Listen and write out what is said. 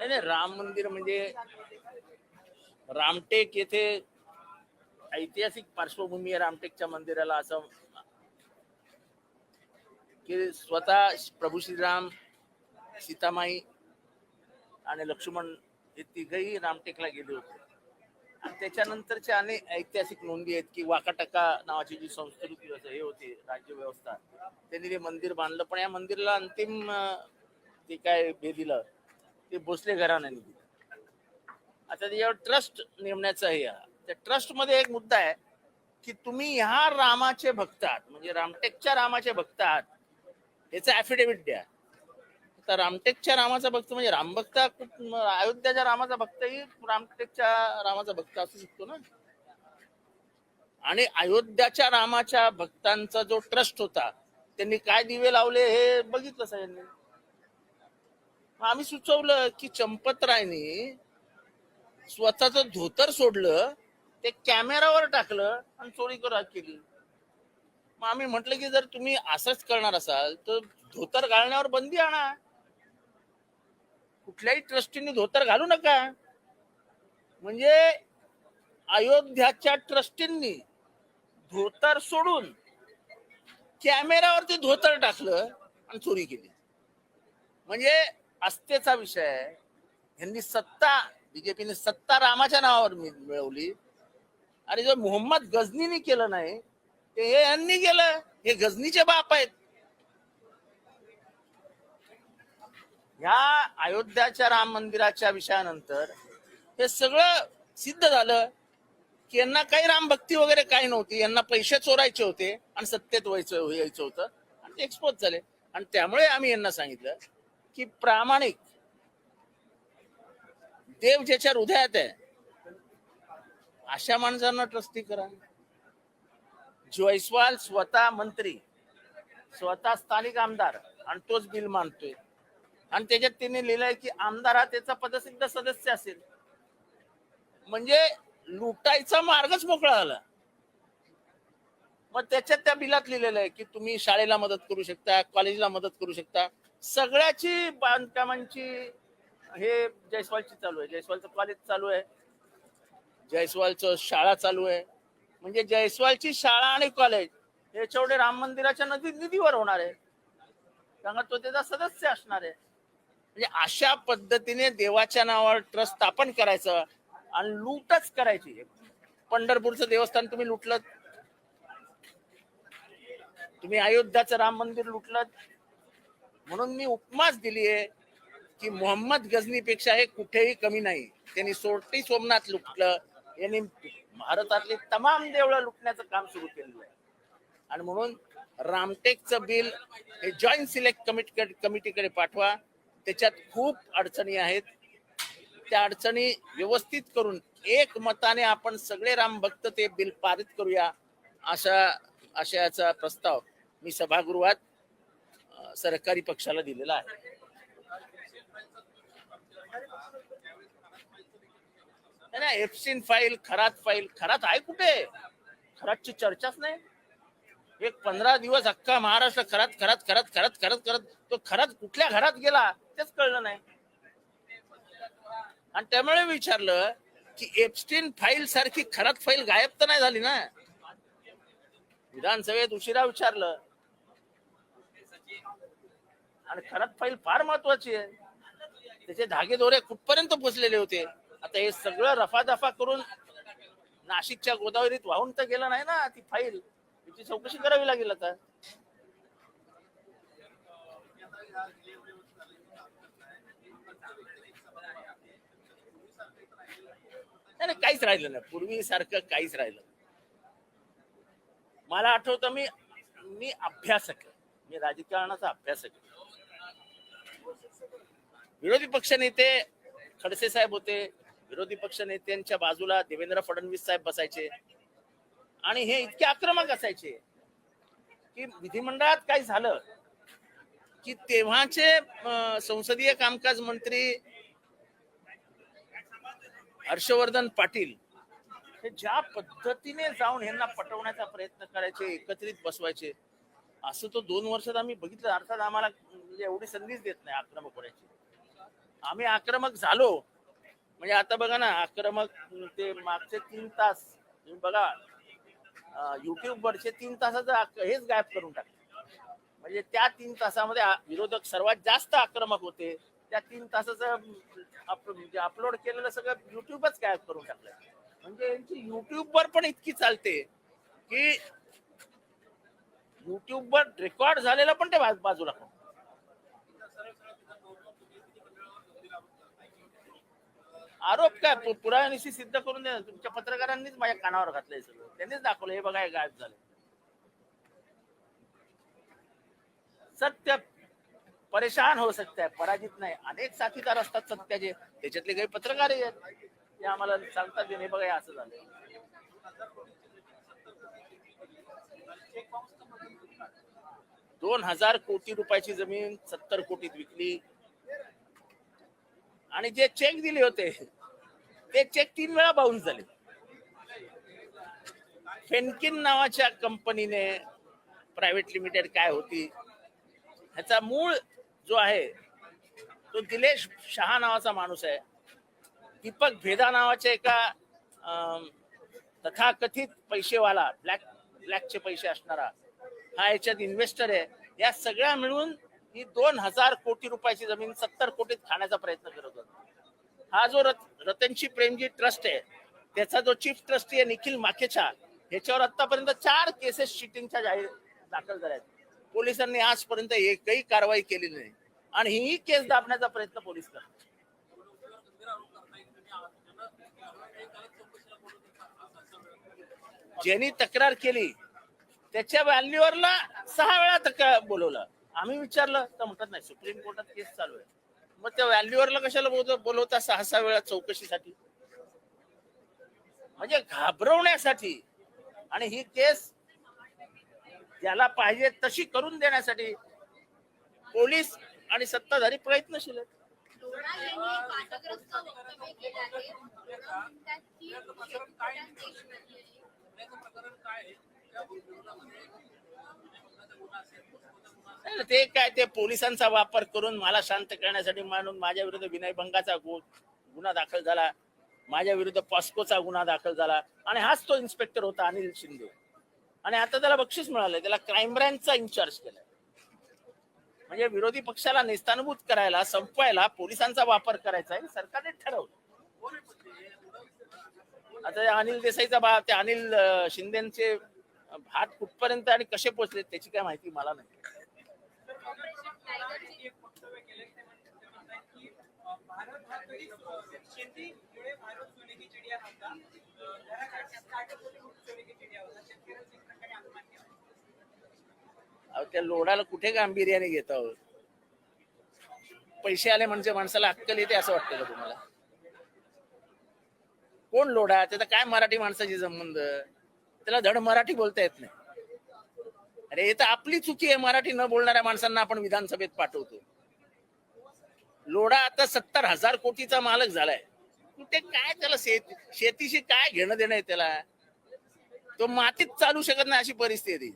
नाही, राम मंदिर म्हणजे रामटेक येथे ऐतिहासिक पार्श्वभूमी आहे रामटेकच्या मंदिराला, असं की स्वतः प्रभू श्रीराम, सीतामाई आणि लक्ष्मण हे तिघही रामटेकला गेले होते. आणि त्याच्यानंतरच्या अनेक ऐतिहासिक नोंदी आहेत की वाकाटका नावाची जी संस्कृती हे होती राज्य व्यवस्था, त्यांनी ते मंदिर बांधलं. पण या मंदिराला अंतिम ते काय हे दिलं ते भोसले घराण्याने दिलं. आता त्याच्यावर ट्रस्ट नेमण्याचा हे, त्या ट्रस्ट मध्ये एक मुद्दा आहे की तुम्ही ह्या रामाचे भक्त आहात, म्हणजे रामटेकच्या रामाचे भक्त आहात, याचा ऍफिडेव्हिट द्या. तर रामटेकच्या रामाचा भक्त म्हणजे रामभक्त, अयोध्याच्या रामाचा भक्तही रामटेकच्या रामाचा भक्त असू शकतो ना. आणि अयोध्याच्या रामाच्या भक्तांचा जो ट्रस्ट होता, त्यांनी काय दिवे लावले हे बघितलं सगळ्यांनी. आम्ही सुचवलं की चंपतरायनी स्वतःच धोतर सोडलं, ते कॅमेरावर टाकलं आणि चोरी केली. मग आम्ही म्हटलं की जर तुम्ही असंच करणार असाल तर धोतर घालण्यावर बंदी आणा, कुठल्याही ट्रस्टीने धोतर घालू नका. म्हणजे अयोध्याच्या ट्रस्टींनी धोतर सोडून कॅमेरावरती धोतर टाकलं आणि चोरी केली. म्हणजे आस्थेचा विषय आहे. यांनी सत्ता, बीजेपीने सत्ता रामाच्या नावावर मिळवली. आणि जो मोहम्मद गझनीने केलं नाही ते हे यांनी केलं. हे गझनीचे बाप आहेत. ह्या अयोध्याच्या राम मंदिराच्या विषयानंतर हे सगळं सिद्ध झालं की यांना काही रामभक्ती वगैरे काही नव्हती, यांना पैसे चोरायचे होते आणि सत्तेत यायचं होतं आणि ते एक्सपोज झाले. आणि त्यामुळे आम्ही यांना सांगितलं की प्रामाणिक देव ज्याच्या हृदयात आहे अशा माणसांना ट्रस्टी करा. जयस्वाल स्वतः मंत्री, स्वतः स्थानिक आमदार, आणि तोच बिल मानतोय. आणि त्याच्यात तिने लिहिलंय की आमदार हा त्याचा पदसिद्ध सदस्य असेल. म्हणजे लुटायचा मार्गच मोकळा झाला. मग त्याच्यात त्या बिलात लिहिलेलं आहे की तुम्ही शाळेला मदत करू शकता, कॉलेजला मदत करू शकता. सगळ्याची बांधकामांची हे जयस्वालची चालू आहे. जयस्वालचं कॉलेज चालू आहे, जयस्वालचं शाळा चालू आहे. म्हणजे जयस्वालची शाळा आणि कॉलेज हे जेवढे राम मंदिराच्या निधीवर होणार आहे, कारण तो त्याचा सदस्य असणार आहे. म्हणजे अशा पद्धतीने देवाच्या नावावर ट्रस्ट स्थापन करायचं आणि लूटच करायची. पंढरपूरचं देवस्थान तुम्ही लुटलं, तुम्ही अयोध्याचं राम मंदिर लुटलं. म्हणून मी उपमाच दिली आहे की मोहम्मद गझनीपेक्षा हे कुठेही कमी नाही. त्यांनी सोरटी सोमनाथ लुटलं, यांनी भारतातली तमाम देवळं लुटण्याचं काम सुरू केलेलं आहे. आणि म्हणून रामटेकचं बिल हे जॉईंट सिलेक्ट कमिटीकडे पाठवा. त्याच्यात खूप अडचणी आहेत. त्या अडचणी व्यवस्थित करून एक मताने आपण सगळे राम भक्त ते बिल पारित करूया, अशा आशयाचा प्रस्ताव मी सभागृहात सरकारी पक्षाला दिलेला आहे. एफसीन फाईल, खरात फाईल, खरात आहे कुठे? खरातची चर्चाच नाही. एक 15 दिवस अख्खा महाराष्ट्र खरात खरात खरात खरात खरात करत, तो खरात कुठल्या घरात गेला तेच कळलं नाही. आणि त्यामुळे विचारलं की एप्स्टीन फाईल सारखी खरात फाईल गायब तर नाही झाली ना. विधानसभेत उशिरा विचारलं. आणि खरात फाईल फार महत्वाची आहे. त्याचे धागे दोरे कुठपर्यंत पोचलेले होते. आता हे सगळं रफादफा करून नाशिकच्या गोदावरीत वाहून तर गेलं नाही ना ती फाईल. त्याची चौकशी करावी लागेल आता. नाही, काहीच राहिलं नाही. पूर्वी सारखं काहीच राहिलं. मला आठवतं मी अभ्यासक आहे, मी राजकारणाचा अभ्यासक आहे. विरोधी पक्ष नेते खडसे साहेब होते. विरोधी पक्ष नेत्यांच्या बाजूला देवेंद्र फडणवीस साहेब बसायचे आणि हे इतके आक्रमक असायचे की विधिमंडळात काय झालं की तेव्हाचे संसदीय कामकाज मंत्री हर्षवर्धन पाटील हे ज्या पद्धतीने जाऊन ह्यांना पटवण्याचा प्रयत्न करायचे, एकत्रित बसवायचे, असं तो 2 वर्षात आम्ही बघितलं. अर्थात आम्हाला एवढी संधीच देत नाही आक्रमक होण्याची. आम्ही आक्रमक झालो म्हणजे आता बघा ना, आक्रमक ते मागचे 3 तास तुम्ही बघा, युट्यूब वरचे 3 तासाचं हेच गायब करून टाकले. म्हणजे त्या 3 तासामध्ये विरोधक सर्वात जास्त आक्रमक होते. त्या 3 तासाचं म्हणजे अपलोड केलेलं सगळं युट्यूबच गायब करून टाकलं. म्हणजे यांची युट्यूबवर पण इतकी चालते की युट्यूबवर रेकॉर्ड झालेलं पण ते बाजूला करून. आरोप काय पुराव्यानिशी सिद्ध करून द्या. तुमच्या पत्रकारांनीच माझ्या कानावर घातलंय सगळं. त्यांनीच दाखवलं हे बघा हे गायब झालं. सत्य परेशान हो सकता है, पराजित नाही. अनेक साथीदार असतात सत्याचे, त्याच्यातले काही पत्रकार आहेत ते आम्हाला सांगतात हे बघा हे असं झालं. 2,000 कोटी रुपयाची जमीन 70 कोटीत विकली. आणि जे चेक दिले होते ते चेक 3 वेळा बाउन्स झाले. फेनकिन नावाच्या कंपनीने, प्रायव्हेट लिमिटेड काय होती, ह्याचा मूळ जो आहे तो दिलेश शहा नावाचा माणूस आहे. दीपक भेदा नावाच्या एका तथाकथित पैसेवाला, ब्लॅकचे पैसे असणारा हा याच्यात इन्व्हेस्टर आहे. या सगळ्या मिळून ही 2,000 कोटी रुपयाची जमीन 70 कोटीत खाण्याचा प्रयत्न करत होता. हा जो रतनशी प्रेमजी ट्रस्ट आहे त्याचा जो चीफ ट्रस्टी आहे निखिल माखेचा, ह्याच्यावर आतापर्यंत 4 केसेस चिटिंगच्या जाहीर दाखल झाल्या आहेत. पोलिसांनी आजपर्यंत एकही कारवाई केली नाही आणि ही केस दाबण्याचा प्रयत्न पोलीस करतात. ज्यांनी तक्रार केली त्याच्या व्हॅल्यूअरला 6 वेळा बोलवलं. आम्ही विचारलं तर म्हणतात नाही सुप्रीम कोर्टात केस चालू आहे. मग त्या व्हॅल्यूअरला कशाला बोलवता 6 वेळा चौकशीसाठी? म्हणजे घाबरवण्यासाठी आणि ही केस ज्याला पाहिजे तशी करून देण्यासाठी पोलीस आणि सत्ताधारी प्रयत्नशील आहेत. ते काय ते पोलिसांचा वापर करून मला शांत करण्यासाठी म्हणून माझ्या विरुद्ध विनयभंगाचा गुन्हा दाखल झाला, माझ्या विरुद्ध पॉस्कोचा गुन्हा दाखल झाला आणि हाच तो इन्स्पेक्टर होता अनिल शिंदे. आणि आता त्याला बक्षीस मिळालंय, त्याला क्राईम ब्रँचचा इन्चार्ज केलाय. म्हणजे विरोधी पक्षाला नेस्तानभूत करायला, संपवायला पोलिसांचा वापर करायचा आहे सरकारने ठरवलं. आता अनिल देसाईचा त्या अनिल शिंदेचे हात कुठपर्यंत आणि कसे पोहोचले त्याची काय माहिती मला नाही. त्या लोडाला कुठे गांभीर्याने घेत आहोत? पैसे आले म्हणजे माणसाला अक्कल येते असं वाटतं का तुम्हाला? कोण लोढा? त्याचा काय मराठी माणसाची संबंध? त्याला धड मराठी बोलता येत नाही. अरे हे तर आपली चुकी आहे, मराठी न बोलणाऱ्या माणसांना आपण विधानसभेत पाठवतो. लोढा आता 70,000 कोटीचा मालक झालाय. कुठे काय त्याला शेतीशी काय घेणं देणं आहे त्याला? तो मातीत चालू शकत नाही अशी परिस्थिती.